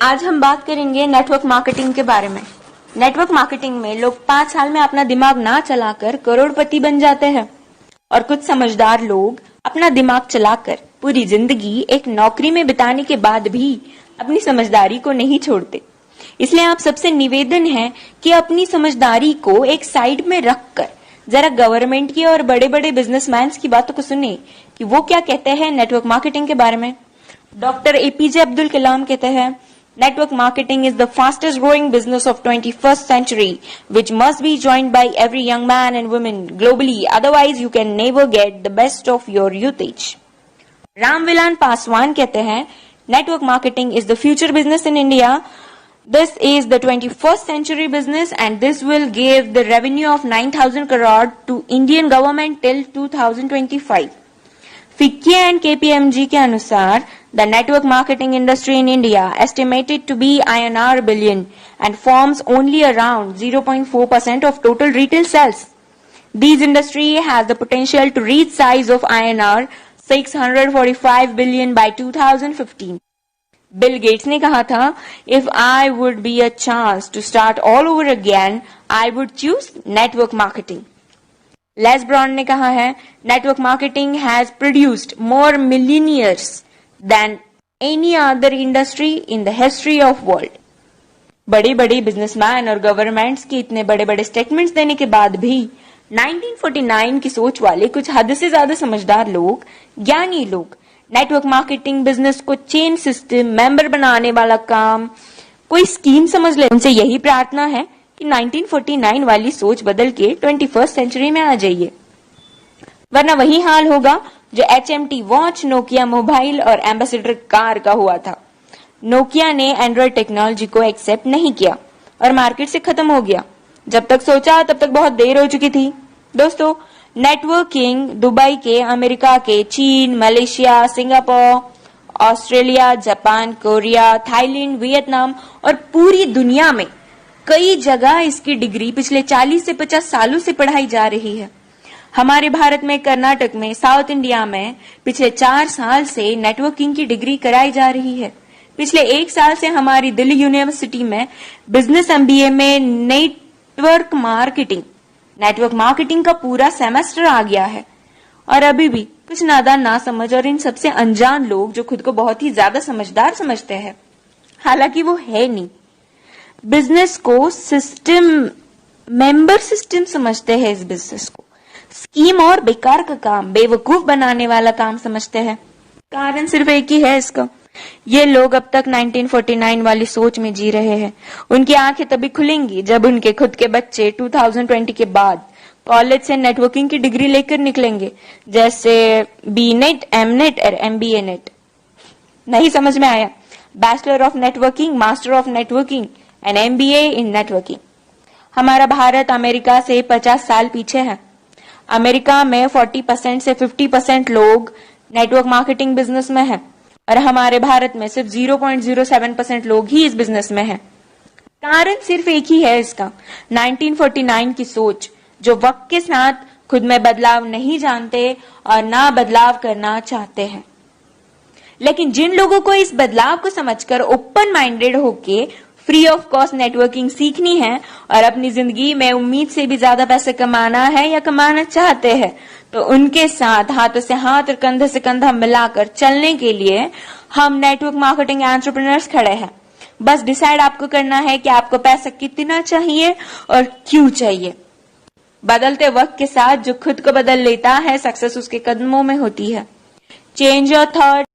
आज हम बात करेंगे नेटवर्क मार्केटिंग के बारे में। नेटवर्क मार्केटिंग में लोग 5 साल में अपना दिमाग ना चलाकर करोड़पति बन जाते हैं और कुछ समझदार लोग अपना दिमाग चलाकर पूरी जिंदगी एक नौकरी में बिताने के बाद भी अपनी समझदारी को नहीं छोड़ते। इसलिए आप सबसे निवेदन है कि अपनी समझदारी को एक साइड में रखकर जरा गवर्नमेंट की और बड़े बड़े बिजनेसमैन की बातों को सुने कि वो क्या कहते हैं नेटवर्क मार्केटिंग के बारे में। डॉक्टर एपीजे अब्दुल कलाम कहते हैं, Network marketing is the fastest growing business of 21st century, which must be joined by every young man and woman globally. Otherwise, you can never get the best of your youthage. Ramvilas Paswan कहते हैं, Network marketing is the future business in India. This is the 21st century business and this will give the revenue of 9,000 crore to Indian government till 2025. FICCI and KPMG के अनुसार the network marketing industry in India estimated to be INR billion and forms only around 0.4% of total retail sales. This industry has the potential to reach size of INR 645 billion by 2015. Bill Gates ने कहा था, if I would be a chance to start all over again, I would choose network marketing. Les Brown ने कहा है, network marketing has produced more millionaires than any other industry in the history of world. बड़े बड़े businessman और governments के इतने बड़े बड़े स्टेटमेंट्स देने के बाद भी 1949 की सोच वाले कुछ हद से ज्यादा समझदार लोग, ज्ञानी लोग नेटवर्क मार्केटिंग बिजनेस को चेन सिस्टम, मेंबर बनाने वाला काम, कोई स्कीम समझ ले। उनसे यही प्रार्थना है कि 1949 वाली सोच बदल के 21st सेंचुरी में आ जाइए, वरना वही हाल होगा जो HMT वॉच, नोकिया मोबाइल और एम्बेसडर कार का हुआ था। नोकिया ने एंड्रॉइड टेक्नोलॉजी को एक्सेप्ट नहीं किया और मार्केट से खत्म हो गया। जब तक सोचा तब तक बहुत देर हो चुकी थी। दोस्तों, नेटवर्किंग दुबई के, अमेरिका के, चीन, Malaysia, Singapore, Australia, Japan, Korea, Thailand, Vietnam और पूरी दुनिया में कई जगह इसकी डिग्री पिछले 40 से 50 सालों से पढ़ाई जा रही है। हमारे भारत में, कर्नाटक में, साउथ इंडिया में पिछले 4 साल से नेटवर्किंग की डिग्री कराई जा रही है। पिछले 1 साल से हमारी दिल्ली यूनिवर्सिटी में बिजनेस MBA में नेटवर्क मार्केटिंग का पूरा सेमेस्टर आ गया है। और अभी भी कुछ नादान, ना समझ और इन सबसे अनजान लोग जो खुद को बहुत ही ज्यादा समझदार समझते हैं, हालांकि वो है नहीं, बिजनेस को सिस्टम, मेंबर सिस्टम समझते हैं। इस बिजनेस को स्कीम और बेकार का काम, बेवकूफ बनाने वाला काम समझते हैं। कारण सिर्फ एक ही है इसका, ये लोग अब तक 1949 वाली सोच में जी रहे हैं। उनकी आंखें तभी खुलेंगी जब उनके खुद के बच्चे 2020 के बाद कॉलेज से नेटवर्किंग की डिग्री लेकर निकलेंगे, जैसे BNet, MNet और MBA नेट। नहीं समझ में आया? Bachelor of networking, master of networking and MBA in networking. हमारा भारत अमेरिका से 50 साल पीछे है। अमेरिका में 40% से 50% लोग नेटवर्क मार्केटिंग बिजनेस में है और हमारे भारत में सिर्फ 0.07% लोग ही इस बिजनेस में हैं। कारण सिर्फ एक ही है इसका, 1949 की सोच, जो वक्त के साथ खुद में बदलाव नहीं जानते और ना बदलाव करना चाहते हैं। लेकिन जिन लोगों को इस बदलाव को समझकर ओपन माइंडेड होके फ्री ऑफ कॉस्ट नेटवर्किंग सीखनी है और अपनी जिंदगी में उम्मीद से भी ज्यादा पैसे कमाना है या कमाना चाहते हैं, तो उनके साथ हाथों से हाथ और कंधे से कंधा मिलाकर चलने के लिए हम नेटवर्क मार्केटिंग एंटरप्रेन्योर्स खड़े हैं। बस डिसाइड आपको करना है कि आपको पैसा कितना चाहिए और क्यों चाहिए। बदलते वक्त के साथ जो खुद को बदल लेता है, सक्सेस उसके कदमों में होती है। Change your thought,